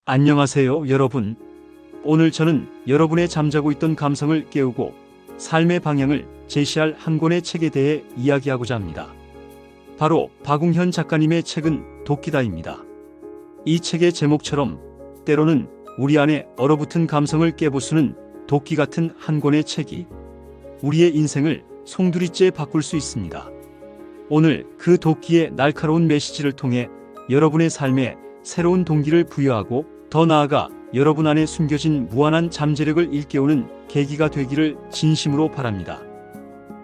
안녕하세요, 여러분. 오늘 저는 여러분의 잠자고 있던 감성을 깨우고 삶의 방향을 제시할 한 권의 책에 대해 이야기하고자 합니다. 바로 박웅현 작가님의 책은 도끼다입니다. 이 책의 제목처럼 때로는 우리 안에 얼어붙은 감성을 깨부수는 도끼 같은 한 권의 책이 우리의 인생을 송두리째 바꿀 수 있습니다. 오늘 그 도끼의 날카로운 메시지를 통해 여러분의 삶에 새로운 동기를 부여하고 더 나아가 여러분 안에 숨겨진 무한한 잠재력을 일깨우는 계기가 되기를 진심으로 바랍니다.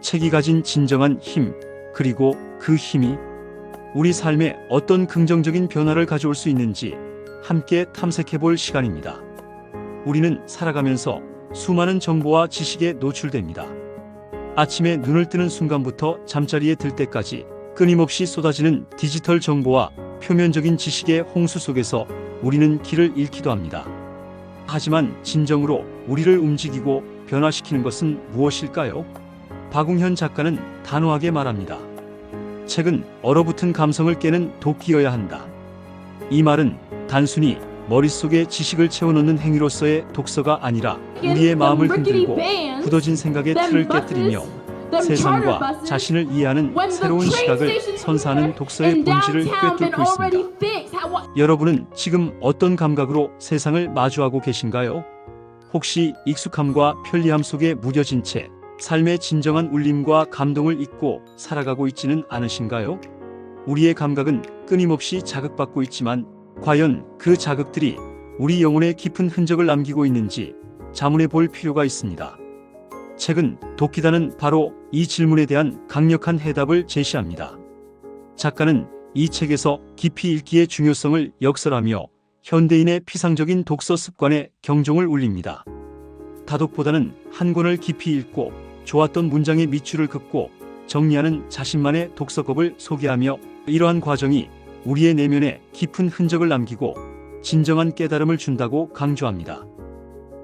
책이 가진 진정한 힘, 그리고 그 힘이 우리 삶에 어떤 긍정적인 변화를 가져올 수 있는지 함께 탐색해볼 시간입니다. 우리는 살아가면서 수많은 정보와 지식에 노출됩니다. 아침에 눈을 뜨는 순간부터 잠자리에 들 때까지 끊임없이 쏟아지는 디지털 정보와 표면적인 지식의 홍수 속에서 우리는 길을 잃기도 합니다. 하지만 진정으로 우리를 움직이고 변화시키는 것은 무엇일까요? 박웅현 작가는 단호하게 말합니다. 책은 얼어붙은 감성을 깨는 도끼여야 한다. 이 말은 단순히 머릿속에 지식을 채워넣는 행위로서의 독서가 아니라 우리의 마음을 흔들고 굳어진 생각의 틀을 깨뜨리며 세상과 자신을 이해하는 새로운 시각을 선사하는 독서의 본질을 꿰뚫고 있습니다. 여러분은 지금 어떤 감각으로 세상을 마주하고 계신가요? 혹시 익숙함과 편리함 속에 무뎌진 채 삶의 진정한 울림과 감동을 잊고 살아가고 있지는 않으신가요? 우리의 감각은 끊임없이 자극받고 있지만 과연 그 자극들이 우리 영혼에 깊은 흔적을 남기고 있는지 자문해 볼 필요가 있습니다. 책은 도끼다는 바로 이 질문에 대한 강력한 해답을 제시합니다. 작가는 이 책에서 깊이 읽기의 중요성을 역설하며 현대인의 피상적인 독서 습관에 경종을 울립니다. 다독보다는 한 권을 깊이 읽고 좋았던 문장의 밑줄을 긋고 정리하는 자신만의 독서법을 소개하며 이러한 과정이 우리의 내면에 깊은 흔적을 남기고 진정한 깨달음을 준다고 강조합니다.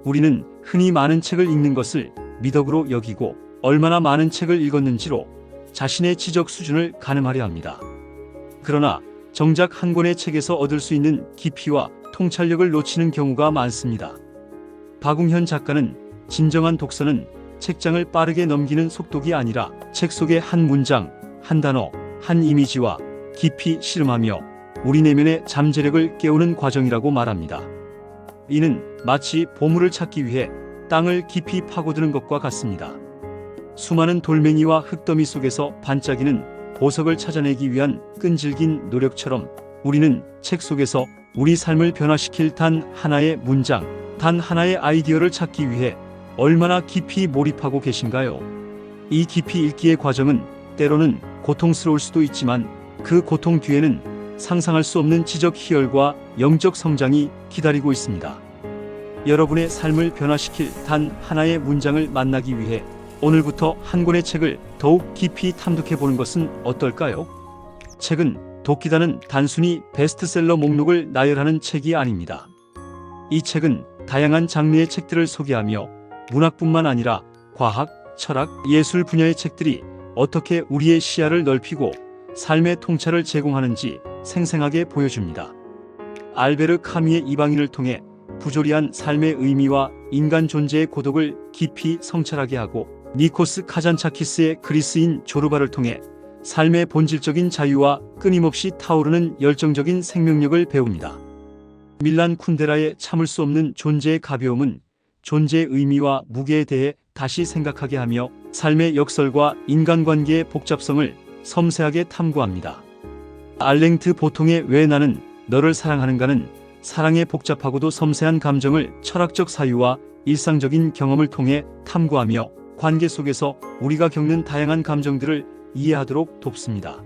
우리는 흔히 많은 책을 읽는 것을 미덕으로 여기고 얼마나 많은 책을 읽었는지로 자신의 지적 수준을 가늠하려 합니다. 그러나 정작 한 권의 책에서 얻을 수 있는 깊이와 통찰력을 놓치는 경우가 많습니다. 박웅현 작가는 진정한 독서는 책장을 빠르게 넘기는 속독이 아니라 책 속의 한 문장, 한 단어, 한 이미지와 깊이 씨름하며 우리 내면의 잠재력을 깨우는 과정이라고 말합니다. 이는 마치 보물을 찾기 위해 땅을 깊이 파고드는 것과 같습니다. 수많은 돌멩이와 흙더미 속에서 반짝이는 보석을 찾아내기 위한 끈질긴 노력처럼 우리는 책 속에서 우리 삶을 변화시킬 단 하나의 문장, 단 하나의 아이디어를 찾기 위해 얼마나 깊이 몰입하고 계신가요? 이 깊이 읽기의 과정은 때로는 고통스러울 수도 있지만 그 고통 뒤에는 상상할 수 없는 지적 희열과 영적 성장이 기다리고 있습니다. 여러분의 삶을 변화시킬 단 하나의 문장을 만나기 위해 오늘부터 한 권의 책을 더욱 깊이 탐독해 보는 것은 어떨까요? 책은 도끼다는 단순히 베스트셀러 목록을 나열하는 책이 아닙니다. 이 책은 다양한 장르의 책들을 소개하며 문학뿐만 아니라 과학, 철학, 예술 분야의 책들이 어떻게 우리의 시야를 넓히고 삶의 통찰을 제공하는지 생생하게 보여줍니다. 알베르 카뮈의 이방인을 통해 부조리한 삶의 의미와 인간 존재의 고독을 깊이 성찰하게 하고 니코스 카잔차키스의 그리스인 조르바를 통해 삶의 본질적인 자유와 끊임없이 타오르는 열정적인 생명력을 배웁니다. 밀란 쿤데라의 참을 수 없는 존재의 가벼움은 존재의 의미와 무게에 대해 다시 생각하게 하며 삶의 역설과 인간관계의 복잡성을 섬세하게 탐구합니다. 알랭트 보통의 왜 나는 너를 사랑하는가는 사랑의 복잡하고도 섬세한 감정을 철학적 사유와 일상적인 경험을 통해 탐구하며 관계 속에서 우리가 겪는 다양한 감정들을 이해하도록 돕습니다.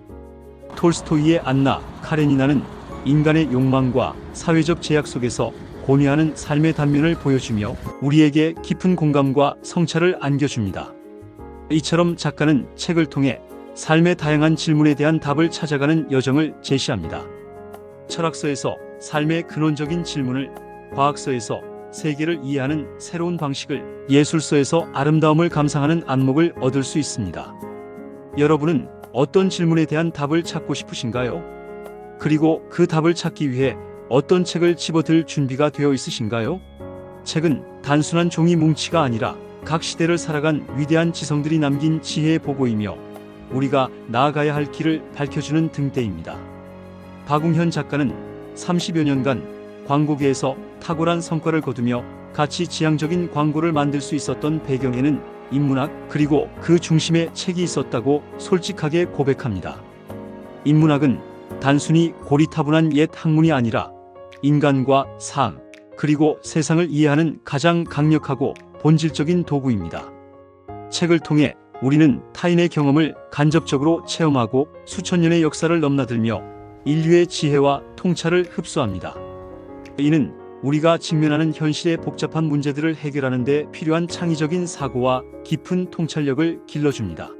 톨스토이의 안나 카레니나는 인간의 욕망과 사회적 제약 속에서 고뇌하는 삶의 단면을 보여주며 우리에게 깊은 공감과 성찰을 안겨줍니다. 이처럼 작가는 책을 통해 삶의 다양한 질문에 대한 답을 찾아가는 여정을 제시합니다. 철학서에서 삶의 근원적인 질문을, 과학서에서 세계를 이해하는 새로운 방식을, 예술서에서 아름다움을 감상하는 안목을 얻을 수 있습니다. 여러분은 어떤 질문에 대한 답을 찾고 싶으신가요? 그리고 그 답을 찾기 위해 어떤 책을 집어들 준비가 되어 있으신가요? 책은 단순한 종이 뭉치가 아니라 각 시대를 살아간 위대한 지성들이 남긴 지혜의 보고이며 우리가 나아가야 할 길을 밝혀주는 등대입니다. 박웅현 작가는 30여 년간 광고계에서 탁월한 성과를 거두며 가치지향적인 광고를 만들 수 있었던 배경에는 인문학 그리고 그 중심에 책이 있었다고 솔직하게 고백합니다. 인문학은 단순히 고리타분한 옛 학문이 아니라 인간과 삶 그리고 세상을 이해하는 가장 강력하고 본질적인 도구입니다. 책을 통해 우리는 타인의 경험을 간접적으로 체험하고 수천 년의 역사를 넘나들며 인류의 지혜와 통찰을 흡수합니다. 이는 우리가 직면하는 현실의 복잡한 문제들을 해결하는 데 필요한 창의적인 사고와 깊은 통찰력을 길러줍니다.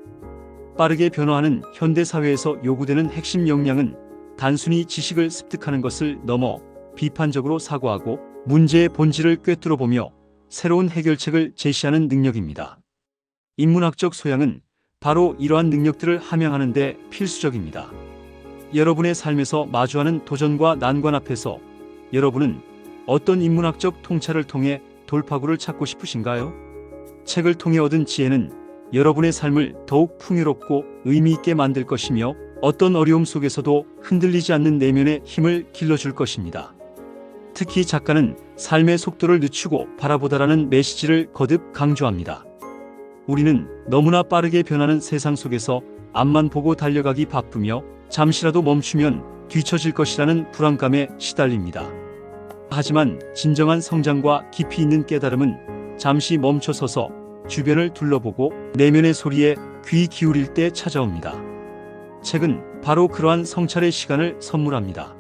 빠르게 변화하는 현대 사회에서 요구되는 핵심 역량은 단순히 지식을 습득하는 것을 넘어 비판적으로 사고하고 문제의 본질을 꿰뚫어 보며 새로운 해결책을 제시하는 능력입니다. 인문학적 소양은 바로 이러한 능력들을 함양하는 데 필수적입니다. 여러분의 삶에서 마주하는 도전과 난관 앞에서 여러분은 어떤 인문학적 통찰을 통해 돌파구를 찾고 싶으신가요? 책을 통해 얻은 지혜는 여러분의 삶을 더욱 풍요롭고 의미 있게 만들 것이며 어떤 어려움 속에서도 흔들리지 않는 내면의 힘을 길러줄 것입니다. 특히 작가는 삶의 속도를 늦추고 바라보다라는 메시지를 거듭 강조합니다. 우리는 너무나 빠르게 변하는 세상 속에서 앞만 보고 달려가기 바쁘며 잠시라도 멈추면 뒤처질 것이라는 불안감에 시달립니다. 하지만 진정한 성장과 깊이 있는 깨달음은 잠시 멈춰서서 주변을 둘러보고 내면의 소리에 귀 기울일 때 찾아옵니다. 책은 바로 그러한 성찰의 시간을 선물합니다.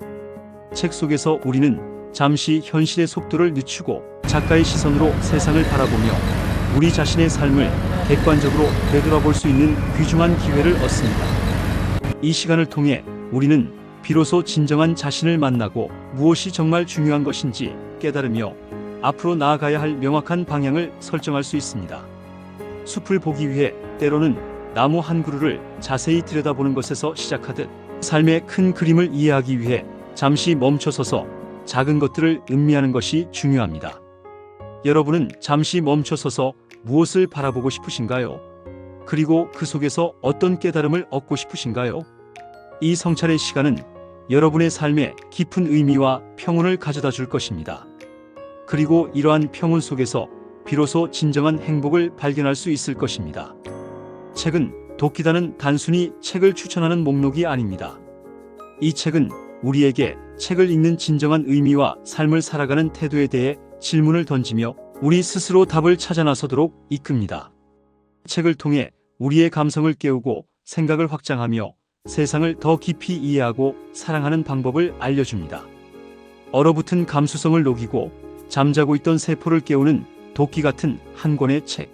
책 속에서 우리는 잠시 현실의 속도를 늦추고 작가의 시선으로 세상을 바라보며 우리 자신의 삶을 객관적으로 되돌아볼 수 있는 귀중한 기회를 얻습니다. 이 시간을 통해 우리는 비로소 진정한 자신을 만나고 무엇이 정말 중요한 것인지 깨달으며 앞으로 나아가야 할 명확한 방향을 설정할 수 있습니다. 숲을 보기 위해 때로는 나무 한 그루를 자세히 들여다보는 것에서 시작하듯 삶의 큰 그림을 이해하기 위해 잠시 멈춰서서 작은 것들을 음미하는 것이 중요합니다. 여러분은 잠시 멈춰서서 무엇을 바라보고 싶으신가요? 그리고 그 속에서 어떤 깨달음을 얻고 싶으신가요? 이 성찰의 시간은 여러분의 삶에 깊은 의미와 평온을 가져다 줄 것입니다. 그리고 이러한 평온 속에서 비로소 진정한 행복을 발견할 수 있을 것입니다. 책은 돕기다는 단순히 책을 추천하는 목록이 아닙니다. 이 책은 우리에게 책을 읽는 진정한 의미와 삶을 살아가는 태도에 대해 질문을 던지며 우리 스스로 답을 찾아 나서도록 이끕니다. 책을 통해 우리의 감성을 깨우고 생각을 확장하며 세상을 더 깊이 이해하고 사랑하는 방법을 알려줍니다. 얼어붙은 감수성을 녹이고 잠자고 있던 세포를 깨우는 도끼 같은 한 권의 책.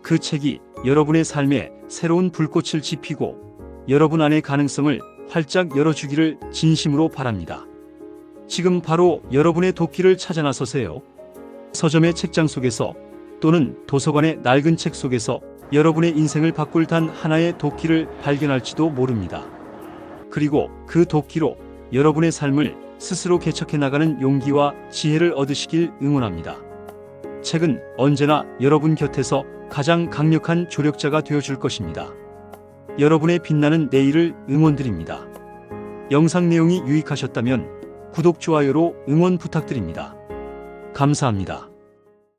그 책이 여러분의 삶에 새로운 불꽃을 지피고 여러분 안의 가능성을 활짝 열어주기를 진심으로 바랍니다. 지금 바로 여러분의 도끼를 찾아 나서세요. 서점의 책장 속에서 또는 도서관의 낡은 책 속에서 여러분의 인생을 바꿀 단 하나의 도끼를 발견할지도 모릅니다. 그리고 그 도끼로 여러분의 삶을 스스로 개척해 나가는 용기와 지혜를 얻으시길 응원합니다. 책은 언제나 여러분 곁에서 가장 강력한 조력자가 되어줄 것입니다. 여러분의 빛나는 내일을 응원드립니다. 영상 내용이 유익하셨다면 구독, 좋아요로 응원 부탁드립니다. 감사합니다.